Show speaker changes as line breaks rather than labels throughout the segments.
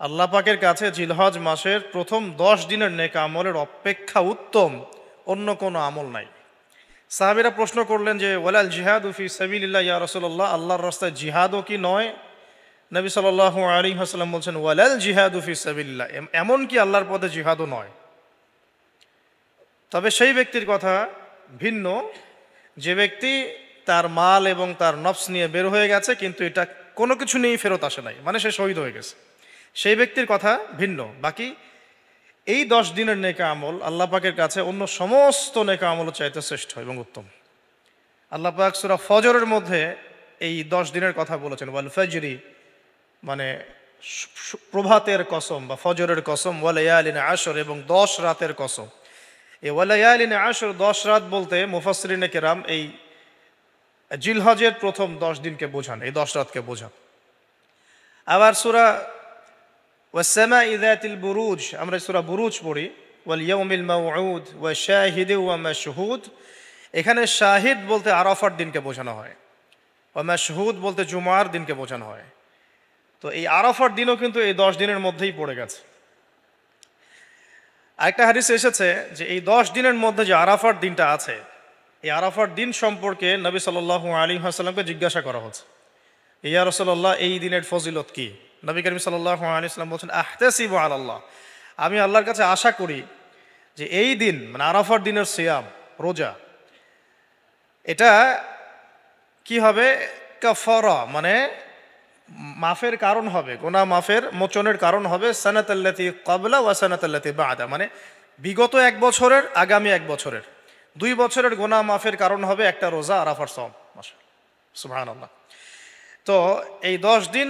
আল্লাহ পাকের কাছে জিলহজ মাসের প্রথম 10 দিনের নেক আমলের অপেক্ষা উত্তম অন্য কোনো আমল নাই। সাহাবীরা প্রশ্ন করলেন যে ওয়ালাল জিহাদু ফি সাবিলিল্লাহ ইয়া রাসূলুল্লাহ, আল্লাহর রাস্তায় জিহাদও কি নয়? নবী সাল্লাল্লাহু আলাইহি ওয়াসাল্লাম বলছেন ওয়ালাল জিহাদু ফি সাবিলিল্লাহ, এমন কি আল্লাহর পথে জিহাদও নয়। তবে সেই ব্যক্তির কথা ভিন্ন যে ব্যক্তি তার মাল এবং তার নফস নিয়ে বের হয়ে গেছে কিন্তু এটা কোনো কিছু নিয়েই ফেরত আসে নাই, মানে সে শহীদ হয়ে গেছে, সেই ব্যক্তির কথা ভিন্ন। বাকি এই 10 দিনের নেকা আমল আল্লাহ পাকের কাছে অন্য সমস্ত নেকা আমল চাইতে শ্রেষ্ঠ এবং উত্তম। আল্লাহ পাক সূরা ফজরের মধ্যে এই 10 দিনের কথা বলেছেন, ওয়াল ফজরি মানে প্রভাতের কসম বা ফজরের কসম, ওয়া লায়ালিন আশর এবং 10 রাতের কসম। এই ওয়া লায়ালিন আশর 10 রাত বলতে মুফাসসিরিনে কেরাম এই জিলহজের প্রথম 10 দিনকে বোঝান, এই 10 রাতকে বোঝান। আবার সূরা ওয়াস-সামাই যাতিল বুরুজ, আমরা সূরা বুরুজ পড়ি, ওয়াল ইয়াউমিল মাউউদ ওয়া শাহিদি ওয়া মাশহুদ, এখানে শাহিদ বলতে আরাফার দিনকে বোঝানো হয়, ওয়া মাশহুদ বলতে জুমার দিনকে বোঝানো হয়। তো এই আরাফার দিনও কিন্তু এই 10 দিনের মধ্যেই পড়ে গেছে। আরেকটা হাদিসে এসেছে যে এই 10 দিনের মধ্যে যে আরাফার দিনটা আছে, এই আরাফার দিন সম্পর্কে নবী সাল্লাল্লাহু আলাইহি ওয়াসাল্লামকে জিজ্ঞাসা করা হচ্ছে, ইয়া রাসূলুল্লাহ এই দিনের ফজিলত কি? নবী করিম সাল্লাল্লাহু আলাইহি ওয়াসাল্লাম বলছেন আহতাসিবু আলাল্লাহ, আমি আল্লাহর কাছে আশা করি যে এই দিন মানে আরাফার দিনের সিয়াম রোজা, এটা কি হবে, কাফারা মানে মাফের কারণ হবে, গুনাহ মাফের মোচনের কারণ হবে, সানাতাল্লাতি ক্বাবলা ওয়া সানাতাল্লাতি বা'দা, মানে বিগত 1 বছরের আগামী 1 বছরের 2 বছরের গুনাহ মাফের কারণ হবে একটা রোজা আরাফার সওম। মাশাআল্লাহ, সুবহানাল্লাহ। তো এই 10 দিন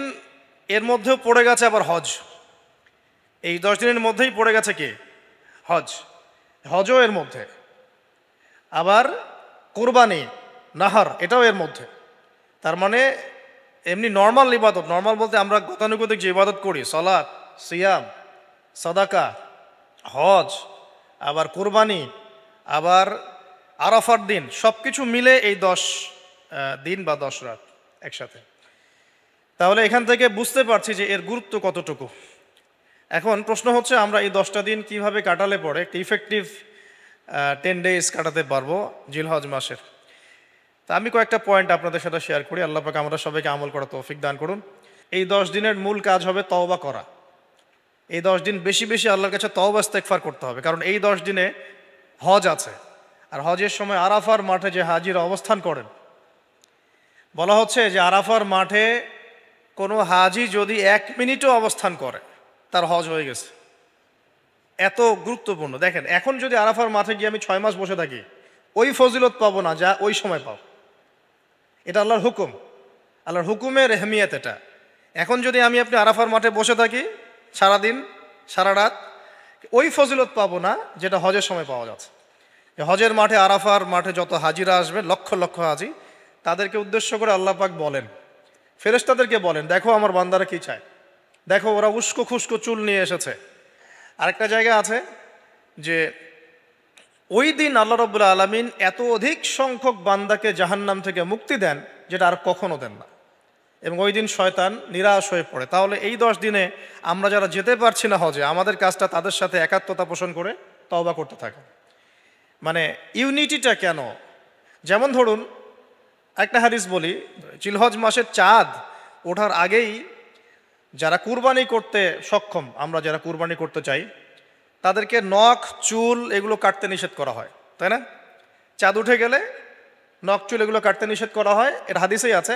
এর মধ্যেও পড়ে গেছে আবার হজ, এই 10 দিনের মধ্যেই পড়ে গেছে কি হজ, হজও এর মধ্যে, আবার কোরবানি নাহার এটাও এর মধ্যে। তার মানে এমনি নর্মাল ইবাদত, নর্মাল বলতে আমরা গতানুগতিক যে ইবাদত করি, সালাত, সিয়াম, সাদাকা, হজ, আবার কোরবানি, আবার আরাফার দিন, সব কিছু মিলে এই 10 দিন বা 10 রাত একসাথে। তাহলে এখান থেকে বুঝতে পারছি যে এর গুরুত্ব কতটুকু। এখন প্রশ্ন হচ্ছে আমরা এই 10টা দিন কিভাবে কাটালে পরে একটা ইফেক্টিভ 10 ডেজ কাটাতে পারবো জিলহজ মাসের। তা আমি কয়েকটা পয়েন্ট আপনাদের সাথে শেয়ার করি, আল্লাহ পাক আমরা সবাইকে আমল করা তৌফিক দান করুন। এই 10 দিনের মূল কাজ হবে তওবা করা। এই 10 দিন বেশি বেশি আল্লাহর কাছে তওবা ইস্তেগফার করতে হবে, কারণ এই 10 দিনে হজ আছে। আর হজের সময় আরাফার মাঠে যে হাজিরা অবস্থান করেন, বলা হচ্ছে যে আরাফার মাঠে কোনো হাজি যদি 1 মিনিটও অবস্থান করে তার হজ হয়ে গেছে। এত গুরুত্বপূর্ণ। দেখেন, এখন যদি আরাফার মাঠে গিয়ে আমি 6 মাস বসে থাকি ওই ফজিলত পাবো না যা ওই সময় পাবো। এটা আল্লাহর হুকুম, আল্লাহর হুকুমের এহমিয়ত এটা। এখন যদি আমি আপনি আরাফার মাঠে বসে থাকি সারাদিন সারা রাত, ওই ফজিলত পাবো না যেটা হজের সময় পাওয়া যাচ্ছে। হজের মাঠে আরাফার মাঠে যত হাজিরা আসবে, লক্ষ লক্ষ হাজি, তাদেরকে উদ্দেশ্য করে আল্লাহ পাক বলেন, ফেরেশতাদেরকে বলেন, দেখো আমার বান্দারা কি চায়, দেখো ওরা উস্কো খুস্কো চুল নিয়ে এসেছে। আরেকটা জায়গা আছে যে ওই দিন আল্লাহ রাব্বুল আলামিন এত অধিক সংখ্যক বান্দাকে জাহান্নাম থেকে মুক্তি দেন যেটা আর কখনো দেন না, এবং ওই দিন শয়তান নিরাশ হয়ে পড়ে। তাহলে এই 10 দিনে আমরা যারা যেতে পারছি না হজে, আমাদের কাজটা তাদের সাথে একাত্মতা পোষণ করে তওবা করতে থাকে। মানে ইউনিটিটা কেন? যেমন ধরুন একটা হাদিস বলি, জিলহজ মাসের চাঁদ ওঠার আগেই যারা কুরবানি করতে সক্ষম, আমরা যারা কুরবানি করতে চাই, তাদেরকে নখ চুল এগুলো কাটতে নিষেধ করা হয়, তাই না? চাঁদ উঠে গেলে নখ চুল এগুলো কাটতে নিষেধ করা হয়, এর হাদিসেই আছে।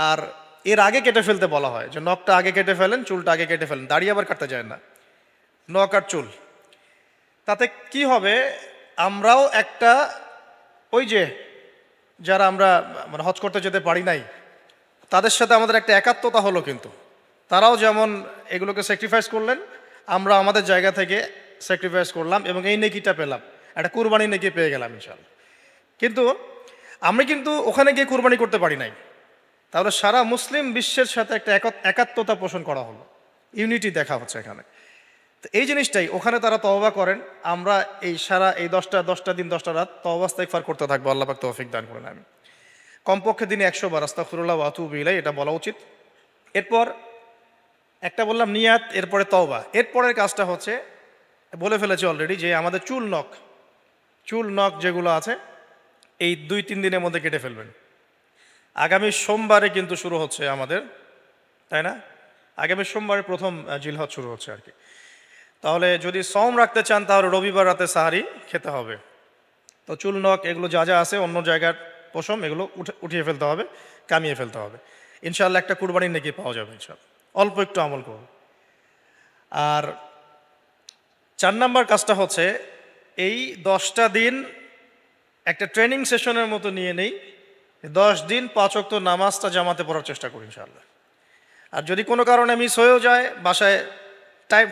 আর এর আগে কেটে ফেলতে বলা হয়, যে নখটা আগে কেটে ফেলেন, চুলটা আগে কেটে ফেলেন, দাড়ি আবার কাটতে যায় না, নখ আর চুল। তাতে কি হবে, আমরাও একটা ওই যে যারা আমরা মানে হজ করতে যেতে পারি নাই তাদের সাথে আমাদের একটা একাত্মতা হলো, কিন্তু তারাও যেমন এগুলোকে স্যাক্রিফাইস করলেন, আমরা আমাদের জায়গা থেকে স্যাক্রিফাইস করলাম এবং এই নেকিটা পেলাম, একটা কুরবানি নেকি পেয়ে গেলাম ইনশাআল্লাহ। কিন্তু আমি কিন্তু ওখানে গিয়ে কুরবানি করতে পারি নাই, তাহলে সারা মুসলিম বিশ্বের সাথে একটা একাত্মতা পোষণ করা হলো, ইউনিটি দেখা হচ্ছে এখানে। তো এই জিনিসটাই ওখানে তারা তওবা করেন, আমরা এই সারা এই 10টা দিন 10টা রাত তওবা ইস্তেগফার করতে থাকবো। আল্লাহ পাক তৌফিক দান করেন। আমি কমপক্ষে দিনে 100 বার আস্তাগফিরুল্লাহ ওয়া আতুবু ইলাইহি এটা বলা উচিত। এরপর একটা বললাম নিয়াত, এরপরে তওবা। এরপরের কাজটা হচ্ছে, বলে ফেলেছি অলরেডি, যে আমাদের চুল নখ যেগুলো আছে এই 2-3 দিনের মধ্যে কেটে ফেলবেন। আগামী সোমবারে কিন্তু শুরু হচ্ছে আমাদের, তাই না? আগামী সোমবারে প্রথম জিলহজ শুরু হচ্ছে আর কি। তাহলে যদি সওম রাখতে চান তাহলে রবিবার রাতে সাহারি খেতে হবে। তো চুল নখ এগুলো যা যা আছে অন্য জায়গার পশম, এগুলো উঠিয়ে ফেলতে হবে, কামিয়ে ফেলতে হবে। ইনশাআল্লাহ একটা কুরবানির নেকি পাওয়া যাবে ইনশাআল্লাহ। অল্প একটু আমল করুন। আর 4 নাম্বার কাজটা হচ্ছে, এই 10টা দিন একটা ট্রেনিং সেশনের মতো নিয়ে নেই। 10 দিন 5 ওয়াক্ত নামাজটা জামাতে পড়ার চেষ্টা করি ইনশাআল্লাহ। আর যদি কোনো কারণে মিস হয়েও যায়, বাসায় টাইম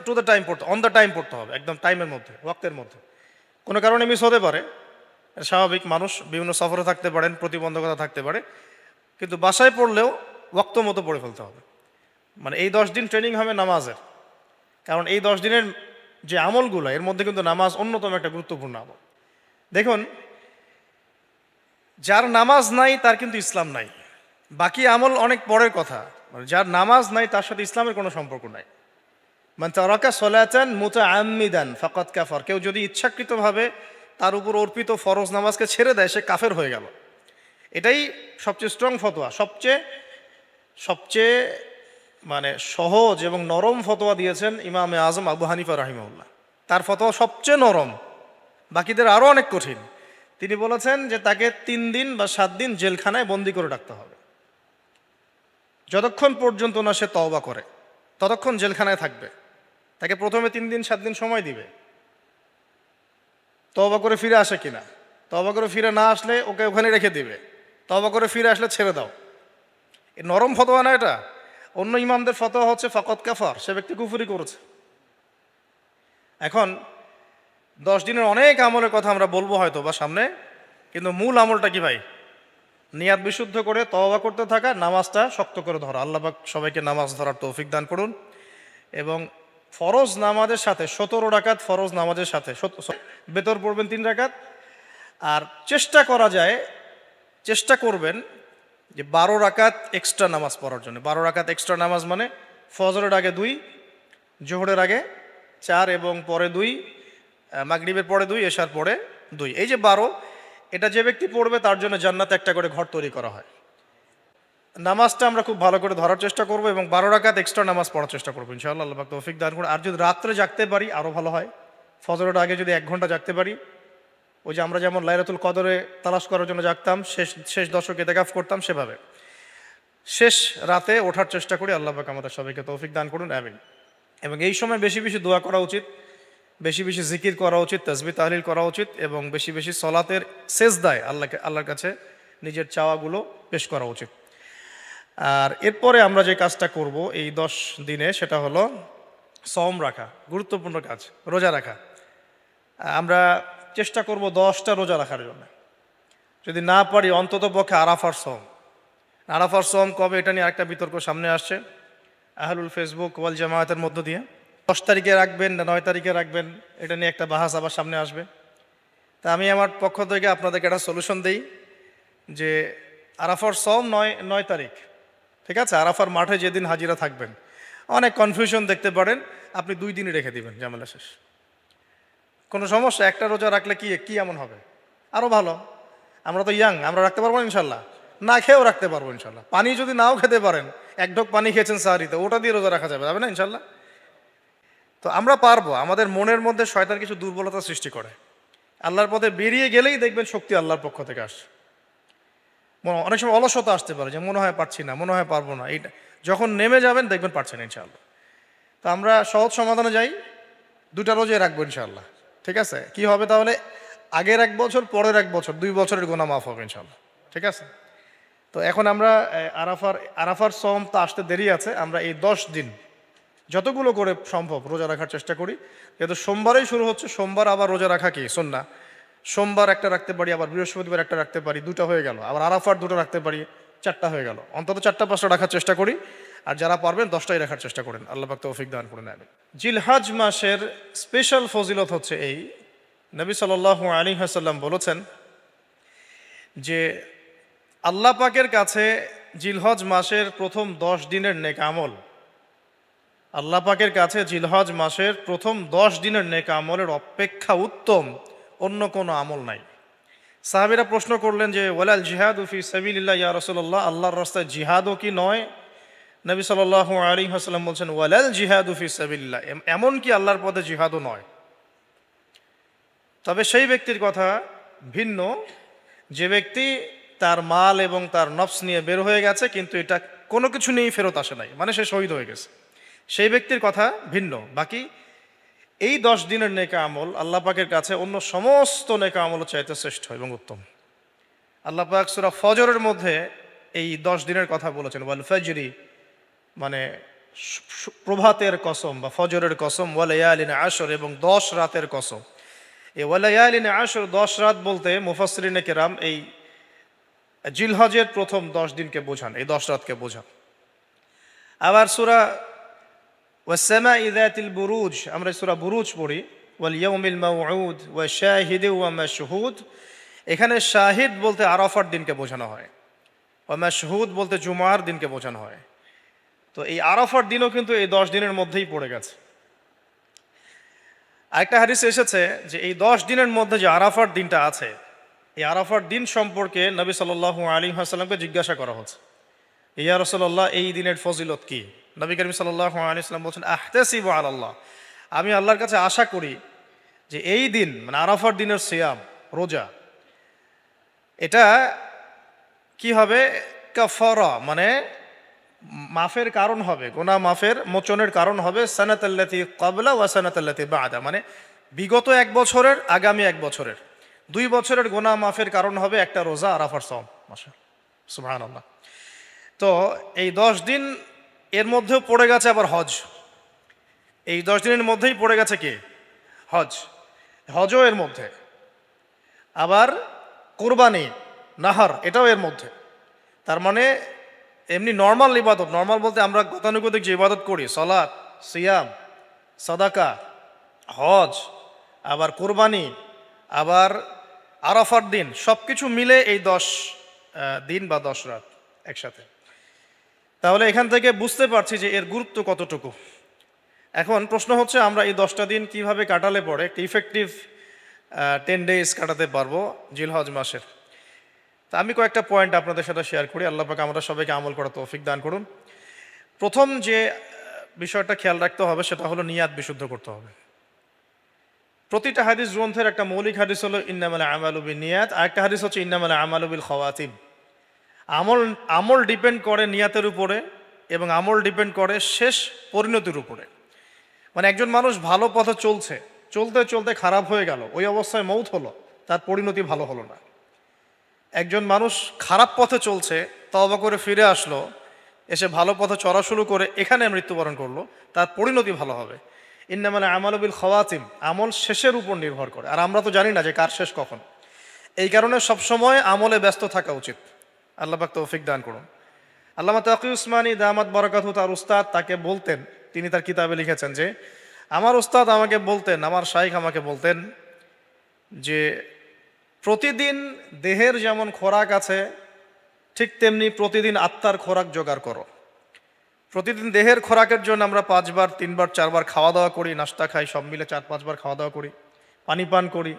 টু দ্য টাইম পড়তে, অন দ্য টাইম পড়তে হবে, একদম টাইমের মধ্যে, ওয়াক্তের মধ্যে। কোনো কারণে মিস হতে পারে, স্বাভাবিক, মানুষ বিভিন্ন সফরে থাকতে পারেন, প্রতিবন্ধকতা থাকতে পারে, কিন্তু বাসায় পড়লেও ওয়াক্ত মতো পড়ে ফেলতে হবে। মানে এই 10 দিন ট্রেনিং হবে নামাজের, কারণ এই 10 দিনের যে আমলগুলো, এর মধ্যে কিন্তু নামাজ অন্যতম একটা গুরুত্বপূর্ণ আমল। দেখুন, যার নামাজ নাই তার কিন্তু ইসলাম নাই। বাকি আমল অনেক পরের কথা, মানে যার নামাজ নাই তার সাথে ইসলামের কোনো সম্পর্ক নাই। মান তারাকা সলাতান মুতাআম্মিদান ফাকাদ কাফার, কেউ যদি ইচ্ছাকৃতভাবে তার উপর অর্পিত ফরজ নামাজকে ছেড়ে দেয়, সে কাফের হয়ে গেল। এটাই সবচেয়ে স্ট্রং ফতোয়া, সবচেয়ে মানে সহজ এবং নরম ফতোয়া দিয়েছেন ইমামে আজম আবু হানিফা রাহিমাহুল্লাহ। তার ফতোয়া সবচেয়ে নরম, বাকিদের আরও অনেক কঠিন। তিনি বলেছেন যে তাকে 3 দিন বা 7 দিন জেলখানায় বন্দি করে রাখতে হবে। যতক্ষণ পর্যন্ত না সে তওবা করে ততক্ষণ জেলখানায় থাকবে। তাকে প্রথমে 3 দিন 7 দিন সময় দিবে, তওবা করে ফিরে আসে কিনা। তওবা করে ফিরে না আসলে ওকে ওখানে রেখে দিবে, তওবা করে ফিরে আসলে ছেড়ে দাও। এ নরম ফতোয়া না এটা। অন্য ইমামদের ফতোয়া হচ্ছে ফাকাদ কাফার, সে ব্যক্তি কুফরি করেছে। এখন 10 দিনের অনেক আমলের কথা আমরা বলবো হয়তো বা সামনে, কিন্তু মূল আমলটা কি ভাই? নিয়াত বিশুদ্ধ করে তওবা করতে থাকা, নামাজটা শক্ত করে ধরা। আল্লাহ পাক সবাইকে নামাজ ধরার তৌফিক দান করুন। এবং ফরজ নামাজের সাথে 17 রাকাত ফরজ নামাজের সাথে বেতর পড়বেন 3 রাকাত। আর চেষ্টা করবেন যে 12 রাকাত এক্সট্রা নামাজ পড়ার জন্য। 12 রাকাত এক্সট্রা নামাজ মানে ফজরের আগে 2, জোহরের আগে 4 এবং পরে 2, মাগরিবের পরে 2, এশার পরে 2। এই যে 12, এটা যে ব্যক্তি পড়বে তার জন্য জান্নাতে একটা করে ঘর তৈরি করা হয়। নামাজটা আমরা খুব ভালো করে ধরার চেষ্টা করব এবং 12 রাকাত এক্সট্রা নামাজ পড়ার চেষ্টা করবো ইনশাআল্লাহ। আল্লাহ পাক তৌফিক দান করুন। আর যদি রাত্রে জাগতে পারি আরও ভালো হয়। ফজরের আগে যদি 1 ঘন্টা জাগতে পারি, ওই যে আমরা যেমন লাইলাতুল কদরে তালাশ করার জন্য জাগতাম, শেষ দশকে ইতিকাফ করতাম, সেভাবে শেষ রাতে ওঠার চেষ্টা করি। আল্লাহ পাক আমাদের সবাইকে তৌফিক দান করুন, আমিন। এবং এই সময় বেশি বেশি দোয়া করা উচিত, বেশি বেশি জিকির করা উচিত, তাসবিহ তাহলিল করা উচিত, এবং বেশি বেশি সলাতের সেজদায় আল্লাহর কাছে নিজের চাওয়াগুলো পেশ করা উচিত। আর এরপরে আমরা যে কাজটা করব এই 10 দিনে, সেটা হলো সওম রাখা, গুরুত্বপূর্ণ কাজ, রোজা রাখা। আমরা চেষ্টা করব 10টা রোজা রাখার জন্য। যদি না পারি অন্তত পক্ষে আরাফার সওম কবে, এটা নিয়ে আরেকটা বিতর্ক সামনে আসছে আহলুল ফেসবুক ওয়াল জামায়াতের মধ্য দিয়ে। 10 তারিখে রাখবেন না 9 তারিখে রাখবেন, এটা নিয়ে একটা বাহাস আবার সামনে আসবে। তা আমি আমার পক্ষ থেকে আপনাদেরকে একটা সলিউশন দিই যে আরাফার সওম 9 তারিখ, ঠিক আছে? আরাফার মাঠে যেদিন হাজিরা থাকবেন, অনেক কনফিউশন দেখতে পারেন, আপনি 2 দিনই রেখে দিবেন, ঝামেলা শেষ। কোনো সমস্যা, একটা রোজা রাখলে কি এমন হবে? আরও ভালো। আমরা তো ইয়াং, আমরা রাখতে পারবো ইনশাল্লাহ, না খেয়েও রাখতে পারবো ইনশাল্লাহ। পানি যদি নাও খেতে পারেন, 1 ঢোক পানি খেয়েছেন সাহারিতে, ওটা দিয়ে রোজা রাখা যাবে না ইনশাল্লাহ? তো আমরা পারবো। আমাদের মনের মধ্যে শয়তান কিছু দুর্বলতা সৃষ্টি করে, আল্লাহর পথে বেরিয়ে গেলেই দেখবেন শক্তি আল্লাহর পক্ষ থেকে আসে। অনেক সময় অলসতা আসতে পারে, যে মনে হয় পারছি না, মনে হয় পারবো না, এইটা যখন নেমে যাবেন দেখবেন পারছেন ইনশাআল্লাহ। তো আমরা সহজ সমাধানে যাই, 2টা রোজাই রাখবো ইনশাআল্লাহ, ঠিক আছে? কি হবে তাহলে? আগের 1 বছর, পরের 1 বছর, 2 বছরের গুনাহ মাফ হবে ইনশাআল্লাহ, ঠিক আছে? তো এখন আমরা আরাফার সওম তো আসতে দেরি আছে, আমরা এই 10 দিন যতগুলো করে সম্ভব রোজা রাখার চেষ্টা করি। যেহেতু সোমবারেই শুরু হচ্ছে, সোমবার আবার রোজা রাখা কি সুন্নাহ। সোমবার একটা রাখতে পারি, আবার বৃহস্পতিবার একটা রাখতে পারি, 2টা হয়ে গেল। আবার আরাফার 2টা রাখতে পারি, 4টা হয়ে গেল। অন্তত 4টা-5টা রাখার চেষ্টা করি। আর যারা পারবেন 10টাই রাখার চেষ্টা করেন। আল্লাহ পাক তৌফিক দান করুন, আমিন। জিলহজ মাসের স্পেশাল ফজিলত হচ্ছে এই, নবী সাল্লাল্লাহু আলাইহি ওয়াসাল্লাম বলেছেন যে আল্লাহ পাকের কাছে জিলহজ মাসের প্রথম 10 দিনের নেক আমল আল্লাহ পাকের কাছে জিলহজ মাসের প্রথম 10 দিনের নেক আমলের অপেক্ষা উত্তম অন্য কোনো আমল নাই। সাহাবীরা প্রশ্ন করলেন যে ওয়ালাল জিহাদু ফি সাবিলিল্লাহ ইয়া রাসূলুল্লাহ, আল্লাহর রাস্তায় জিহাদও কি নয়? নবী সাল্লাল্লাহু আলাইহি ওয়াসাল্লাম বলছেন ওয়ালাল জিহাদু ফি সাবিলিল্লাহ, এমন কি আল্লাহর পথে জিহাদও নয়। তবে সেই ব্যক্তির কথা ভিন্ন যে ব্যক্তি তার মাল এবং তার নফস নিয়ে বের হয়ে গেছে কিন্তু এটা কোনো কিছু নিয়েই ফেরত আসে নাই, মানে সে শহীদ হয়ে গেছে, সেই ব্যক্তির কথা ভিন্ন। বাকি এই 10 দিনের নেকা আমল আল্লাহ পাকের কাছে অন্য সমস্ত নেকা আমল চাইতে শ্রেষ্ঠ এবং উত্তম। আল্লাহ পাক সূরা ফজরের মধ্যে এই 10 দিনের কথা বলেছেন, ওয়াল ফজরি মানে প্রভাতের কসম বা ফজরের কসম, ওয়ালায়ালিন আশর এবং 10 রাতের কসম। এই ওয়ালায়ালিন আশর 10 রাত বলতে মুফাসসিরিনে কেরাম এই জিলহজের প্রথম 10 দিনকে বোঝান, এই 10 রাতকে বোঝান। আবার সূরা ওয়াস-সামাই যাতিল বুরুজ, আমরা সূরা বুরুজ পড়ি, ওয়াল ইয়াউমিল মাউউদ ওয়া শাহিদি ওয়া মাশহুদ, এখানে শাহিদ বলতে আরাফার দিনকে বোঝানো হয়, ওয়া মাশহুদ বলতে জুমার দিনকে বোঝানো হয়। তো এই আরাফার দিনও কিন্তু এই 10 দিনের মধ্যেই পড়ে গেছে। আরেকটা হাদিসে এসেছে যে এই 10 দিনের মধ্যে যে আরাফার দিনটা আছে, এই আরাফার দিন সম্পর্কে নবী সাল্লাল্লাহু আলাইহি ওয়াসাল্লামকে জিজ্ঞাসা করা হচ্ছে, ইয়া রাসূলুল্লাহ এই দিনের ফজিলত কি? নবী করিম সাল্লাল্লাহু আলাইহি ওয়াসাল্লাম বলছেন আহতাসিবু আলাল্লাহ, আমি আল্লাহর কাছে আশা করি যে এই দিন মানে আরাফার দিনের সিয়াম রোজা, এটা কি হবে? কাফারা মানে মাফের কারণ হবে, গুনাহ মাফের মোচনের কারণ হবে। সানাতাল্লাতি ক্বাবলা ওয়া সানাতাল্লাতি বাদা, মানে বিগত 1 বছরের আগামী 1 বছরের 2 বছরের গুনাহ মাফের কারণ হবে একটা রোজা আরাফার সওম। মাশাআল্লাহ, সুবহানাল্লাহ। তো এই 10 দিন এর মধ্যেও পড়ে গেছে আবার হজ, এই 10 দিনের মধ্যেই পড়ে গেছে কি? হজ, হজও এর মধ্যে। আবার কুরবানি নাহার এটাও এর মধ্যে। তার মানে এমনি নর্মাল ইবাদত, নর্মাল বলতে আমরা গতানুগতিক যে ইবাদত করি, সালাত, সিয়াম, সাদাকা, হজ, আবার কুরবানি, আবার আরাফার দিন, সব কিছু মিলে এই 10 দিন বা 10 রাত একসাথে। তাহলে এখান থেকে বুঝতে পারছি যে এর গুরুত্ব কতটুকু। এখন প্রশ্ন হচ্ছে আমরা এই 10টা দিন কিভাবে কাটালে পরে একটা ইফেক্টিভ 10 ডেজ কাটাতে পারবো জিলহজ মাসের। তা আমি কয়েকটা পয়েন্ট আপনাদের সাথে শেয়ার করি, আল্লাহ পাক আমরা সবাইকে আমল করার তৌফিক দান করুন। প্রথম যে বিষয়টা খেয়াল রাখতে হবে সেটা হলো নিয়াত বিশুদ্ধ করতে হবে। প্রতিটা হাদিস গ্রন্থের একটা মৌলিক হাদিস হলো ইন্নামাল আমালু বিন্নিয়াত, আরেকটা হাদিস হচ্ছে ইন্নামাল আমালু বিল খাওয়াতিম। আমল ডিপেন্ড করে নিয়াতের উপরে এবং আমল ডিপেন্ড করে শেষ পরিণতির উপরে। মানে একজন মানুষ ভালো পথে চলছে, চলতে চলতে খারাপ হয়ে গেল, ওই অবস্থায় মৌত হলো, তার পরিণতি ভালো হলো না। একজন মানুষ খারাপ পথে চলছে, তওবা করে ফিরে আসলো, এসে ভালো পথে চলা শুরু করে এখানে মৃত্যুবরণ করলো, তার পরিণতি ভালো হবে। ইন্নামাল আমালু বিল খাওয়াতিম, আমল শেষের উপর নির্ভর করে, আর আমরা তো জানি না যে কার শেষ কখন। এই কারণে সবসময় আমলে ব্যস্ত থাকা উচিত। আল্লাহ পাক তৌফিক দান করুন। আল্লামা তাকি উসমানী দামাত বারাকাতহু, তার উস্তাদ তাকে বলতেন, তিনি তার কিতাবে লিখেছেন যে আমার উস্তাদ আমাকে বলতেন, আমার শাইখ আমাকে বলতেন যে প্রতিদিন দেহের যেমন খোরাক আছে ঠিক তেমনি প্রতিদিন আত্মার খোরাক জোগাড় করো। প্রতিদিন দেহের খোরাকের জন্য আমরা 5 বার 3 বার 4 বার খাওয়া দাওয়া করি, নাস্তা খাই, সব মিলে 4-5 বার খাওয়া দাওয়া করি, পানি পান করি,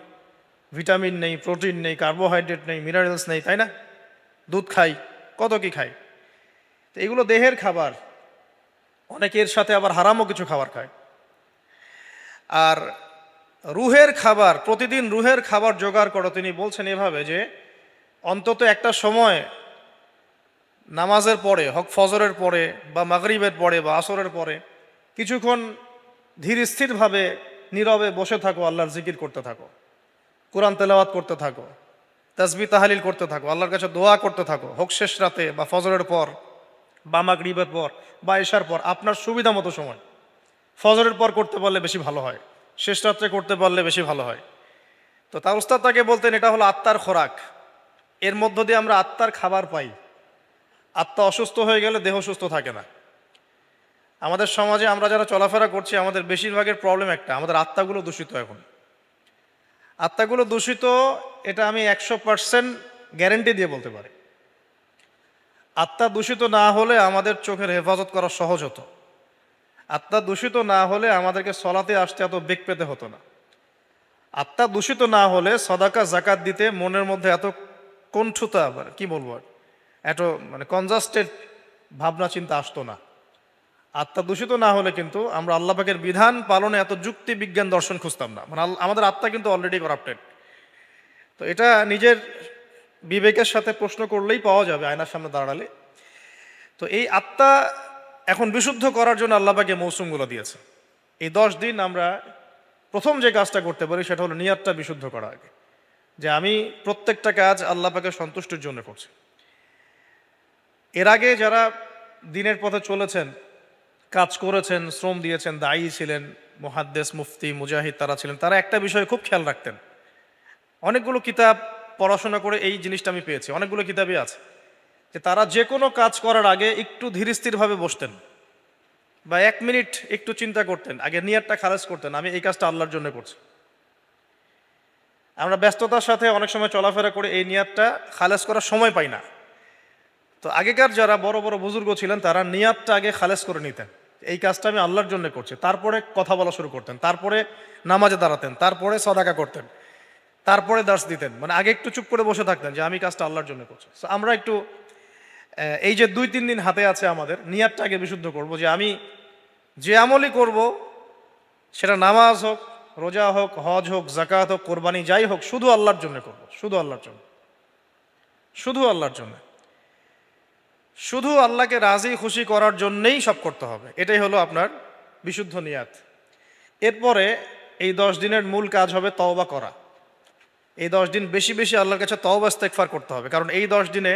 ভিটামিন নেই, প্রোটিন নেই, কার্বোহাইড্রেট নেই, মিনারেলস নেই, তাই না? দুধ খাই, কত কি খাই। তো এগুলো দেহের খাবার, অনেকের সাথে আবার হারামও কিছু খাবার খায়। আর রুহের খাবার, প্রতিদিন রুহের খাবার জোগাড় করো। তিনি বলছেন এভাবে যে অন্তত একটা সময় নামাজের পরে, হক ফজরের পরে বা মাগরিবের পরে বা আসরের পরে কিছুক্ষণ ধীর স্থিরভাবে নীরবে বসে থাকো, আল্লাহর জিকির করতে থাকো, কোরআন তেলাওয়াত করতে থাকো, তাসবিহ তাহলিল করতে থাকো, আল্লাহর কাছে দোয়া করতে থাকো, হোক শেষ রাতে বা ফজরের পর বা মাগরিবের পর বা এশার পর, আপনার সুবিধা মতো সময়। ফজরের পর করতে পারলে বেশি ভালো হয়, শেষ রাত্রে করতে পারলে বেশি ভালো হয়। তো তার উস্তাদ তাকে বলতেন এটা হলো আত্মার খোরাক, এর মধ্য দিয়ে আমরা আত্মার খাবার পাই। আত্মা অসুস্থ হয়ে গেলে দেহ সুস্থ থাকে না। আমাদের সমাজে আমরা যারা চলাফেরা করছি আমাদের বেশিরভাগের প্রবলেম একটা, আমাদের আত্মাগুলো দূষিত। এখন আত্মাগুলো দূষিত, এটা আমি 100% গ্যারেন্টি দিয়ে বলতে পারি। আত্মা দূষিত না হলে আমাদের চোখের হেফাজত করা সহজ হতো। আত্মা দূষিত না হলে আমাদেরকে সলাতে আসতে এত বেগ পেতে হতো না। আত্মা দূষিত না হলে সদাকা জাকাত দিতে মনের মধ্যে এত কণ্ঠতা, কি বলবো, এত কনজাস্টেড ভাবনা চিন্তা আসতো না। আত্মা দূষিত না হলে কিন্তু আমরা আল্লাহ পাকের বিধান পালনে এত যুক্তি বিজ্ঞান দর্শন খুঁজতাম না। আমাদের আত্মা কিন্তু অলরেডি করাপ্টেড। তো এটা নিজের বিবেকের সাথে প্রশ্ন করলেই পাওয়া যাবে আয়নার সামনে দাঁড়ালে। তো এই আত্মা এখন বিশুদ্ধ করার জন্য আল্লাহ পাকে মৌসুমগুলো দিয়েছে। এই 10 দিন আমরা প্রথম যে কাজটা করতে পারি সেটা হলো নিয়াতটা বিশুদ্ধ করা আগে, যে আমি প্রত্যেকটা কাজ আল্লাহ পাকের সন্তুষ্টির জন্য করছি। এর আগে যারা দিনের পথে চলেছেন, কাজ করেছেন, শ্রম দিয়েছেন, দায়ী ছিলেন, মুহাদ্দিস, মুফতি, মুজাহিদ তারা ছিলেন, তারা একটা বিষয়ে খুব খেয়াল রাখতেন। অনেকগুলো কিতাব পড়াশোনা করে এই জিনিসটা আমি পেয়েছি, অনেকগুলো কিতাবই আছে, যে তারা যে কোনো কাজ করার আগে একটু ধীরস্থিরভাবে বসতেন বা 1 মিনিট একটু চিন্তা করতেন, আগে নিয়াতটা খারেজ করতেন, আমি এই কাজটা আল্লাহর জন্য করছি। আমরা ব্যস্ততার সাথে অনেক সময় চলাফেরা করে এই নিয়াতটা খালেজ করার সময় পাই না। তো আগেকার যারা বড় বড় বুজুর্গ ছিলেন তারা নিয়াতটা আগে খালেজ করে নিতেন, এই কাজটা আমি আল্লাহর জন্য করছি, তারপরে কথা বলা শুরু করতেন, তারপরে নামাজে দাঁড়াতেন, তারপরে সদাকা করতেন, তারপরে দার্স দিতেন। আগে একটু চুপ করে বসে থাকতেন যে আমি কাজটা আল্লাহর জন্য করছি। তো আমরা একটু এই যে 2-3 দিন হাতে আছে আমাদের, নিয়াতটা আগে বিশুদ্ধ করব, যে আমি যে আমলই করব সেটা নামাজ হোক, রোজা হোক, হজ হোক, জাকাত হোক, কোরবানি যাই হোক, শুধু আল্লাহর জন্য করব, শুধু আল্লাহর জন্য, শুধু আল্লাহর জন্য, শুধু আল্লাহকে রাজি খুশি করার জন্যেই সব করতে হবে। এটাই হলো আপনার বিশুদ্ধ নিয়াত। এরপরে এই 10 দিনের মূল কাজ হবে তওবা করা। এই 10 দিন বেশি বেশি আল্লাহর কাছে তওবা ইস্তেগফার করতে হবে, কারণ এই 10 দিনে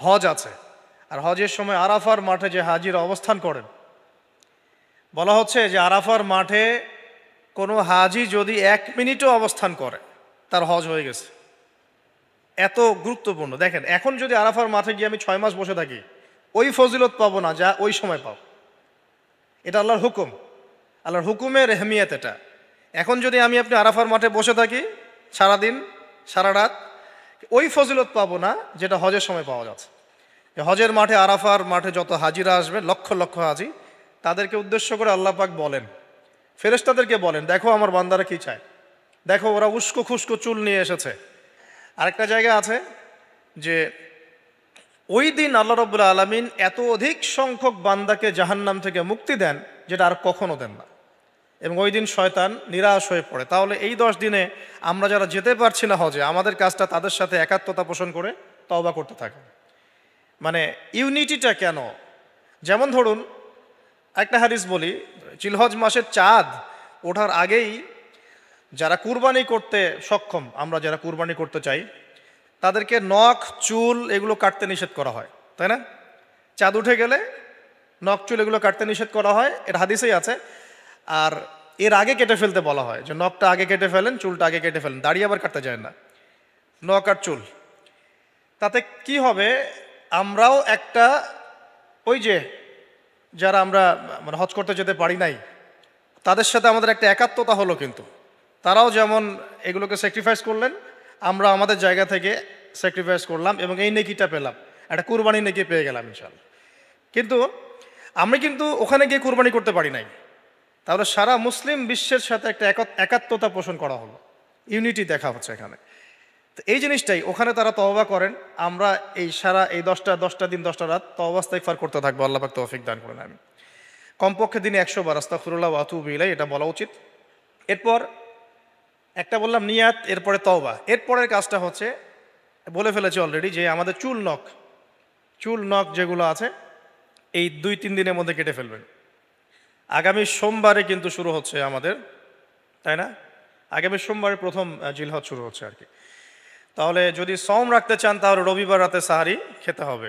হজ আছে। আর হজের সময় আরাফার মাঠে যে হাজিরা অবস্থান করেন, বলা হচ্ছে যে আরাফার মাঠে কোনো হাজি যদি 1 মিনিটও অবস্থান করে তার হজ হয়ে গেছে। এত গুরুত্বপূর্ণ। দেখেন, এখন যদি আরাফার মাঠে গিয়ে আমি 6 মাস বসে থাকি, ওই ফজিলত পাবো না যা ওই সময় পাবো। এটা আল্লাহর হুকুম, আল্লাহর হুকুমের এহমিয়ত এটা। এখন যদি আমি আপনি আরাফার মাঠে বসে থাকি সারাদিন সারা রাত, ওই ফজিলত পাবো না যেটা হজের সময় পাওয়া যাচ্ছে। হজের মাঠে, আরাফার মাঠে যত হাজিরা আসবে, লক্ষ লক্ষ হাজি, তাদেরকে উদ্দেশ্য করে আল্লাহ পাক বলেন, ফেরেশতাদেরকে বলেন, দেখো আমার বান্দারা কি চায়, দেখো ওরা উস্কো খুস্কো চুল নিয়ে এসেছে। আরেকটা জায়গা আছে যে ওই দিন আল্লাহ রাব্বুল আলামিন এত অধিক সংখ্যক বান্দাকে জাহান্নাম থেকে মুক্তি দেন যেটা আর কখনো দেন না, এবং ওই দিন শয়তান নিরাশ হয়ে পড়ে। তাহলে এই 10 দিনে আমরা যারা যেতে পারছি না হজে, আমাদের কাজটা তাদের সাথে একাত্মতা পোষণ করে তওবা করতে থাকে। ইউনিটিটা কেন? যেমন ধরুন, একটা হাদিস বলি, জিলহজ মাসের চাঁদ ওঠার আগেই যারা কুরবানি করতে সক্ষম, আমরা যারা কুরবানি করতে চাই, তাদেরকে নখ, চুল এগুলো কাটতে নিষেধ করা হয়, তাই না? চাঁদ উঠে গেলে নখ, চুল এগুলো কাটতে নিষেধ করা হয়, এর হাদিসেই আছে। আর এর আগে কেটে ফেলতে বলা হয়, যে নখটা আগে কেটে ফেলেন, চুলটা আগে কেটে ফেলেন, দাড়ি আবার কাটতে যায় না, নখ আর চুল। তাতে কি হবে, আমরাও একটা, ওই যে যারা আমরা হজ করতে যেতে পারি নাই, তাদের সাথে আমাদের একটা একাত্মতা হলো, কিন্তু তারাও যেমন এগুলোকে স্যাক্রিফাইস করলেন, আমরা আমাদের জায়গা থেকে স্যাক্রিফাইস করলাম এবং এই নেকিটা পেলাম, একটা কুরবানি নেকি পেয়ে গেলাম ইনশাআল্লাহ। কিন্তু আমরা কিন্তু ওখানে গিয়ে কুরবানি করতে পারি নাই, তাহলে সারা মুসলিম বিশ্বের সাথে একটা একাত্মতা পোষণ করা হলো, ইউনিটি দেখা হচ্ছে এখানে। তো এই জিনিসটাই ওখানে তারা তওবা করেন, আমরা এই সারা এই 10টা দিন 10টা রাত তওবা ইস্তেগফার করতে থাকবো। আল্লাহ পাক তৌফিক দান করেন। আমি কমপক্ষে দিনে 100 বার আস্তাগফিরুল্লাহ ওয়া আতুবু ইলাইহি, এটা বলা উচিত। এরপর একটা বললাম নিয়াত, এরপরে তওবা। এরপরের কাজটা হচ্ছে, বলে ফেলেছি অলরেডি, যে আমাদের চুল নখ যেগুলো আছে এই 2-3 দিনের মধ্যে কেটে ফেলবেন। আগামী সোমবারে কিন্তু শুরু হচ্ছে আমাদের, তাই না? আগামী সোমবারে প্রথম জিলহজ শুরু হচ্ছে আর কি। তাহলে যদি সওম রাখতে চান তাহলে রবিবার রাতে সাহারি খেতে হবে।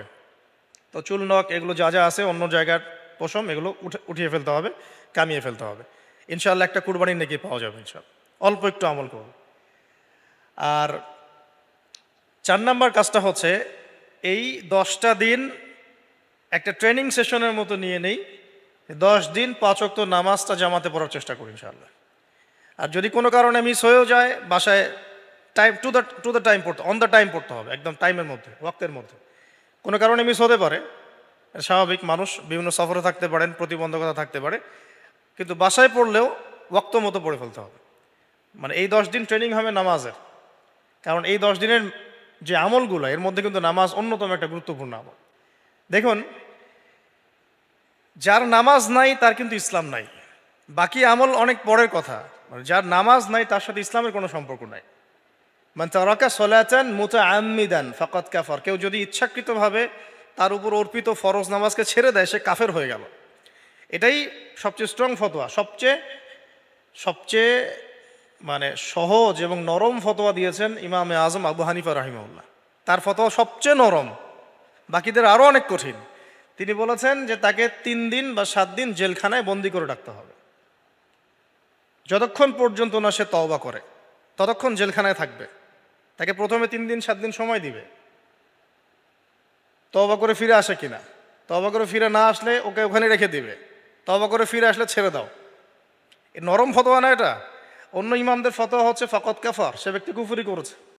তো চুল নখ এগুলো যা যা আছে অন্য জায়গার পশম, এগুলো উঠিয়ে ফেলতে হবে, কামিয়ে ফেলতে হবে। ইনশাআল্লাহ একটা কুরবানি নাকি পাওয়া যাবে ইনশাআল্লাহ, অল্প একটু আমল করব। আর 4 নাম্বার কাজটা হচ্ছে, এই 10টা দিন একটা ট্রেনিং সেশনের মতো নিয়ে নেই, 10 দিন 5 ওয়াক্ত নামাজটা জামাতে পড়ার চেষ্টা করি ইনশাআল্লাহ। আর যদি কোনো কারণে মিস হয়েও যায়, বাসায় টাইম টু দ্য টাইম পড়তে, অন দ্য টাইম পড়তে হবে, একদম টাইমের মধ্যে, ওয়াক্তের মধ্যে। কোনো কারণে মিস হতে পারে, স্বাভাবিক, মানুষ বিভিন্ন সফরে থাকতে পারেন, প্রতিবন্ধকতা থাকতে পারে, কিন্তু বাসায় পড়লেও ওয়াক্ত মতো পড়ে ফেলতে হবে। মানে এই 10 দিন ট্রেনিং হবে নামাজের, কারণ এই 10 দিনের যে আমলগুলো এর মধ্যে কিন্তু নামাজ অন্যতম একটা গুরুত্বপূর্ণ আমল। দেখুন, যার নামাজ নাই তার কিন্তু ইসলাম নাই, বাকি আমল অনেক পরের কথা। মানে যার নামাজ নাই তার সাথে ইসলামের কোনো সম্পর্ক নাই। মান তারাকা সলাতান মুতাআম্মিদান ফাকাদ কাফার, কেউ যদি ইচ্ছাকৃতভাবে তার উপর অর্পিত ফরজ নামাজকে ছেড়ে দেয় সে কাফের হয়ে গেল। এটাই সবচেয়ে স্ট্রং ফতোয়া, সবচেয়ে সবচেয়ে মানে সহজ এবং নরম ফতোয়া দিয়েছেন ইমামে আজম আবু হানিফা রাহিমাহুল্লাহ। তার ফতোয়া সবচেয়ে নরম, বাকিদের আরও অনেক কঠিন। তিনি বলেছেন যে তাকে 3 দিন বা 7 দিন জেলখানায় বন্দি করে রাখতে হবে। যতক্ষণ পর্যন্ত না সে তওবা করে ততক্ষণ জেলখানায় থাকবে। তাকে প্রথমে 3 দিন 7 দিন সময় দিবে, তওবা করে ফিরে আসে কিনা। তওবা করে ফিরে না আসলে ওকে ওখানে রেখে দিবে, তওবা করে ফিরে আসলে ছেড়ে দাও। এ নরম ফতোয়া না এটা। অন্য ইমামদের ফতোয়া হচ্ছে ফাকাদ কাফার, সে ব্যক্তি কুফরি করেছে।